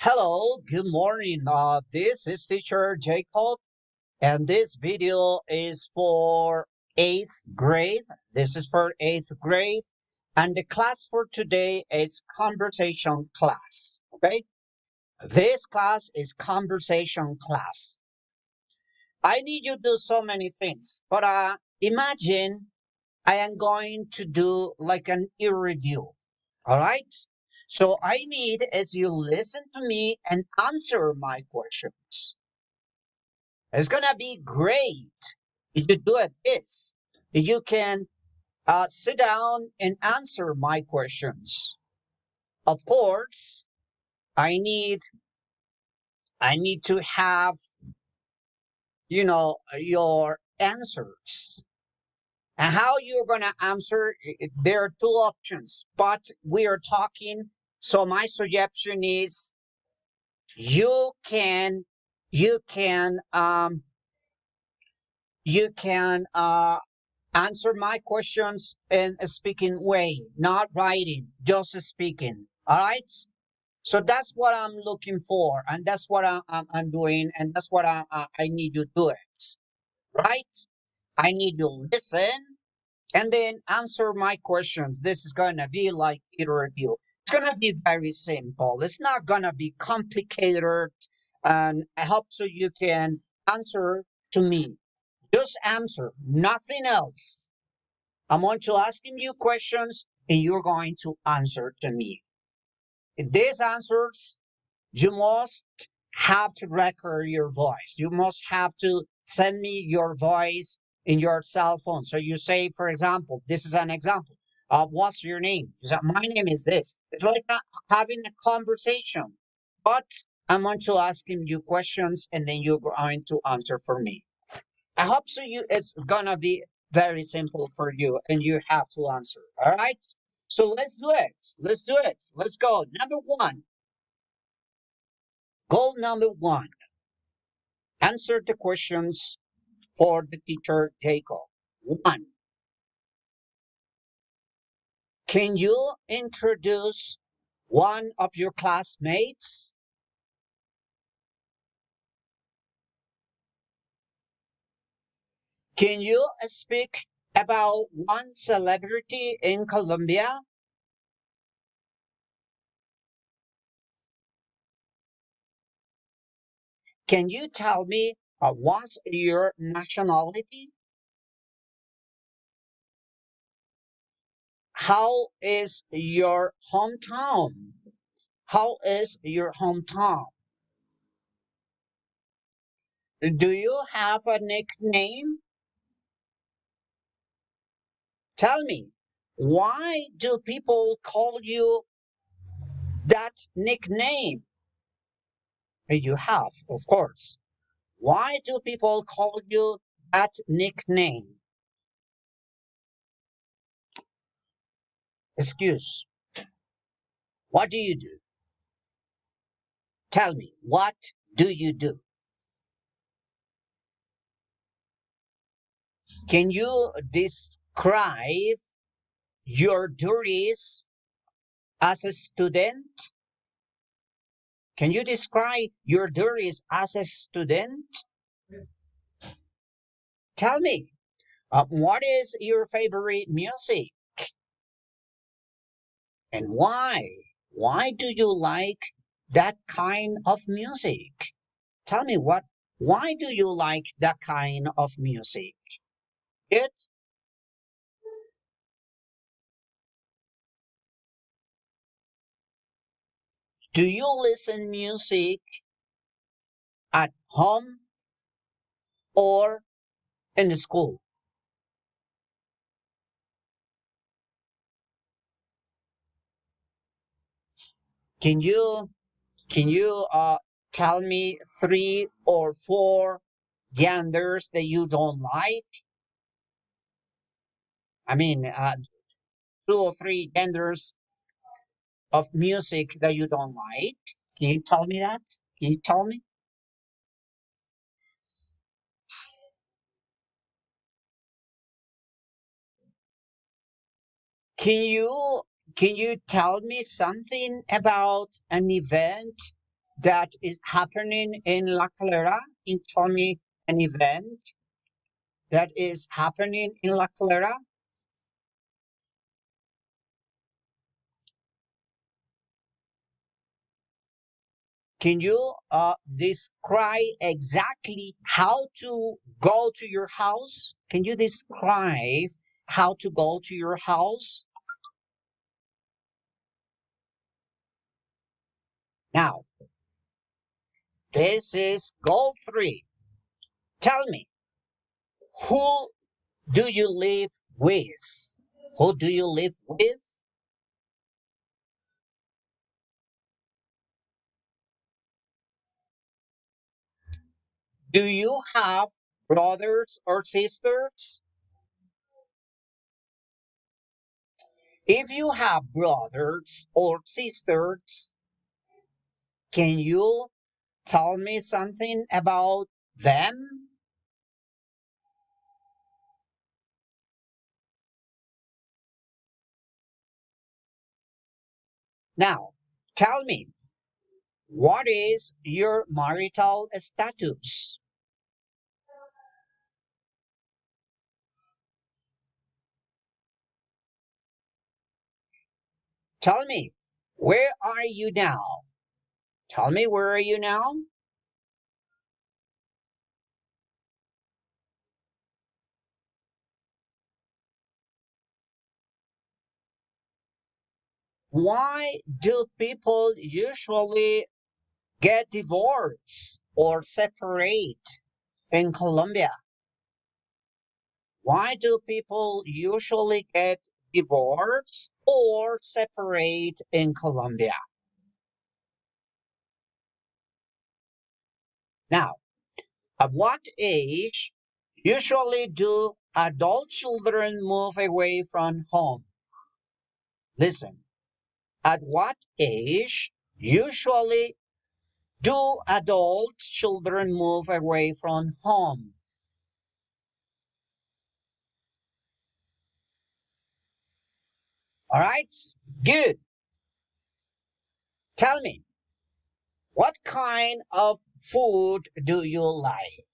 Hello, good morning. This is teacher Jacob, and this video is for eighth grade. This is for eighth grade, and the class for today is conversation class. Okay, this class is conversation class. I need you to do so many things, but imagine I am going to do like an e-review. All right. So I need is you listen to me and answer my questions. It's gonna be great if you do it this. You can sit down and answer my questions. Of course, I need I need to have your answers. And how you're gonna answer, there are two options, but we are talking. So my suggestion is you can you can um you can answer my questions in a speaking way, not writing, just speaking. All right. So that's what I'm looking for, and that's what I'm doing, and that's what I need you to do it. Right. I need you to listen and then answer my questions. This is going to be like a review. It's going to be very simple. It's not going to be complicated. And I hope so you can answer to me. Just answer, nothing else. I'm going to asking you questions and you're going to answer to me. These answers, you must have to record your voice. You must have to send me your voice in your cell phone. So you say, for example, this is an example. What's your name? You say, my name is this. It's like having a conversation, but I'm going to asking you questions and then you're going to answer for me. I hope so. It's gonna be very simple for you, and you have to answer. All right. So let's do it. Let's do it. Let's go. Number one. Goal number one. Answer the questions for the teacher Jacob. One, can you introduce one of your classmates? Can you speak about one celebrity in Colombia? Can you tell me what's your nationality? How is your hometown? How is your hometown? Do you have a nickname? Tell me, why do people call you that nickname? You have, of course. Why do people call you that nickname? Excuse. What do you do? Tell me, what do you do? Can you describe your duties as a student? Can you describe your duties as a student? Tell me, what is your favorite music and why? Why do you like that kind of music? Tell me why do you like that kind of music? It, do you listen music at home or in the school? Can you tell me three or four genders that you don't like? I mean, two or three genders of music that you don't like. Can you tell me that? Can you tell me? Can you can you tell me something about an event that is happening in La Calera? Can you tell me an event that is happening in La Calera? Can you describe exactly how to go to your house? Can you describe how to go to your house? Now, this is goal three. Tell me, who do you live with? Who do you live with? Do you have brothers or sisters? If you have brothers or sisters, can you tell me something about them? Now, tell me, what is your marital status? Tell me, where are you now? Tell me, where are you now? Why do people usually get divorced or separate in Colombia? Why do people usually get divorced or separate in Colombia? Now, at what age usually do adult children move away from home? Listen, at what age usually do adult children move away from home? All right, good. Tell me, what kind of food do you like?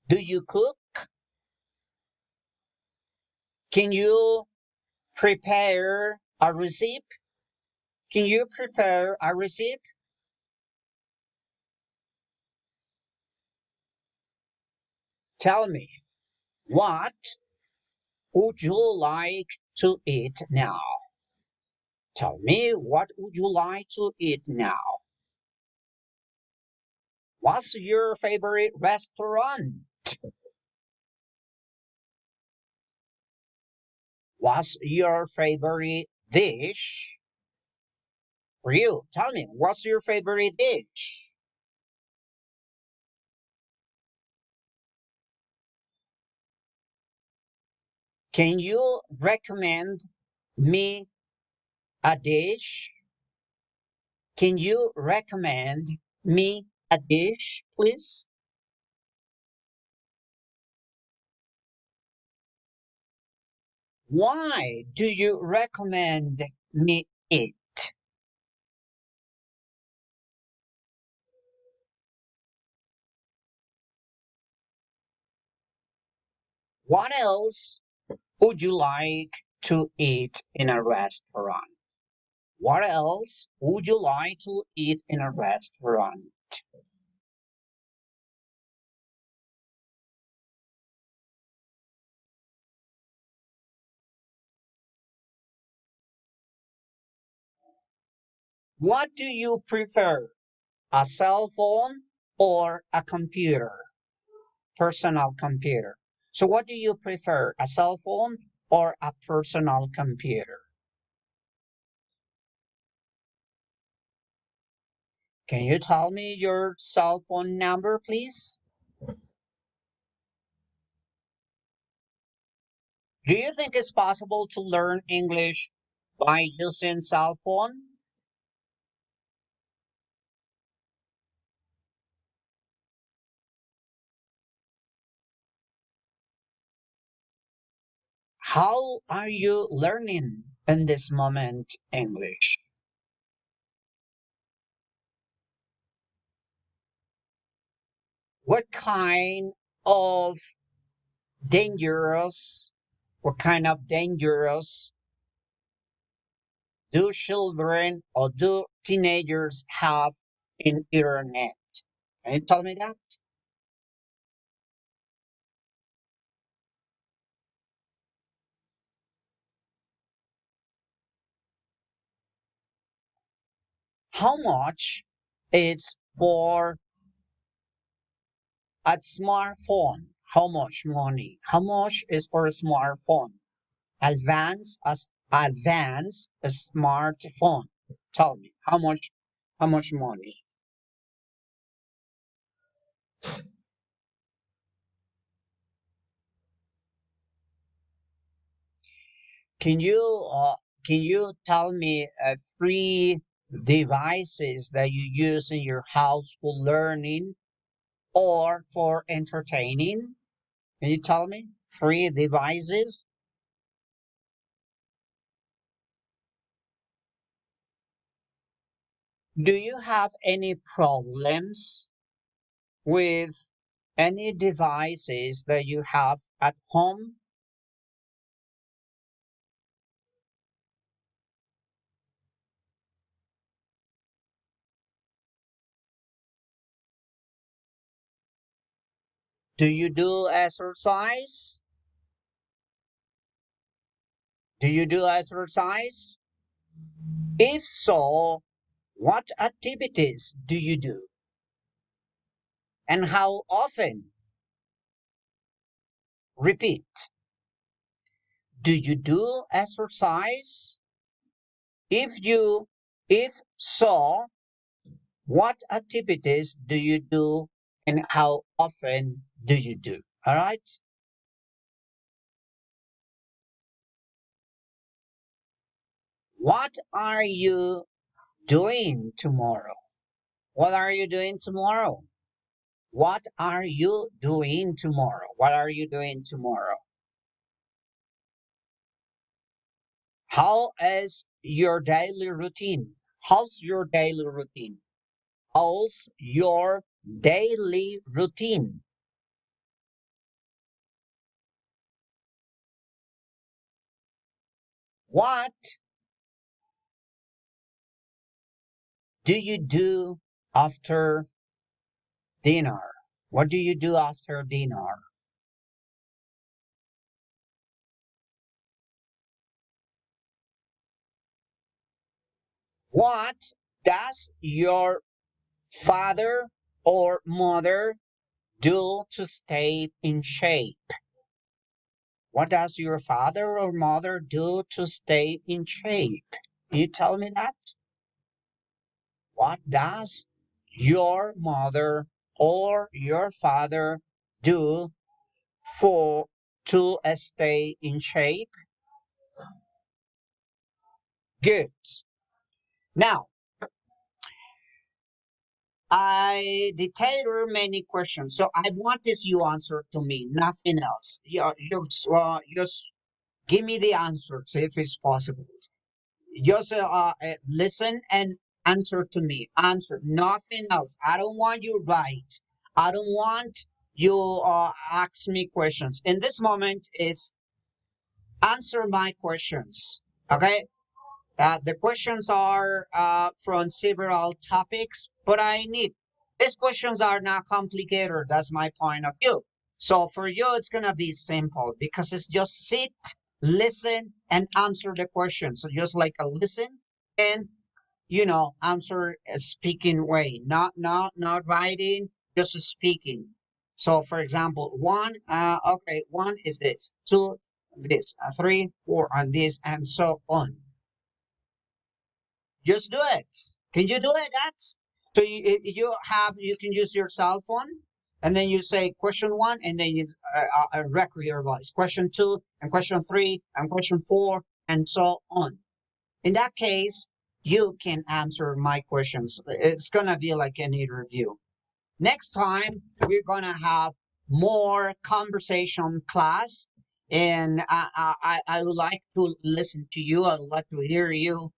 Do you cook? Can you prepare a recipe? Can you prepare a recipe? Tell me, what would you like to eat now? Tell me, what would you like to eat now? What's your favorite restaurant? What's your favorite dish for you? Tell me, what's your favorite dish? Can you recommend me a dish? Can you recommend me a dish, please? Why do you recommend me it? What else would you like to eat in a restaurant? What else would you like to eat in a restaurant? What do you prefer? A cell phone or a computer? Personal computer. So what do you prefer? A cell phone or a personal computer? Can you tell me your cell phone number, please? Do you think it's possible to learn English by using cell phone? How are you learning in this moment English? What kind of dangerous, what kind of dangerous do children or do teenagers have in internet? Can you tell me that? How much is for a smartphone? How much money? How much is for a smartphone? Advance a smartphone. Tell me how much money? Can you can you tell me three devices that you use in your house for learning or for entertaining? Can you tell me three devices? Do you have any problems with any devices that you have at home? Do you do exercise? Do you do exercise? If so, what activities do you do and how often? Repeat. Do you do exercise? If you, if so, what activities do you do and how often do you do? All right. What are you doing tomorrow? What are you doing tomorrow? What are you doing tomorrow? What are you doing tomorrow? How is your daily routine? How's your daily routine? How's your daily routine? What do you do after dinner? What do you do after dinner? What does your father or mother do to stay in shape? What does your father or mother do to stay in shape? Can you tell me that? What does your mother or your father do for to stay in shape? Good. Now, I detailed many questions, so I want this you answer to me, nothing else. Just give me the answers if it's possible. Just listen and answer to me. Answer, nothing else. I don't want you right. I don't want you ask me questions. In this moment is answer my questions. Okay. The questions are from several topics, but I need these questions are not complicated. That's my point of view. So for you, it's gonna be simple because it's just sit, listen, and answer the question. So just like a listen and answer a speaking way, not writing, just speaking. So for example, one, okay, one is this, two, this, three, four, and this, and so on. Just do it. Can you do it? That? So you can use your cell phone, and then you say question one, and then you record your voice. Question two, and question three, and question four, and so on. In that case, you can answer my questions. It's gonna be like any review. Next time, we're gonna have more conversation class, and I would like to listen to you. I would like to hear you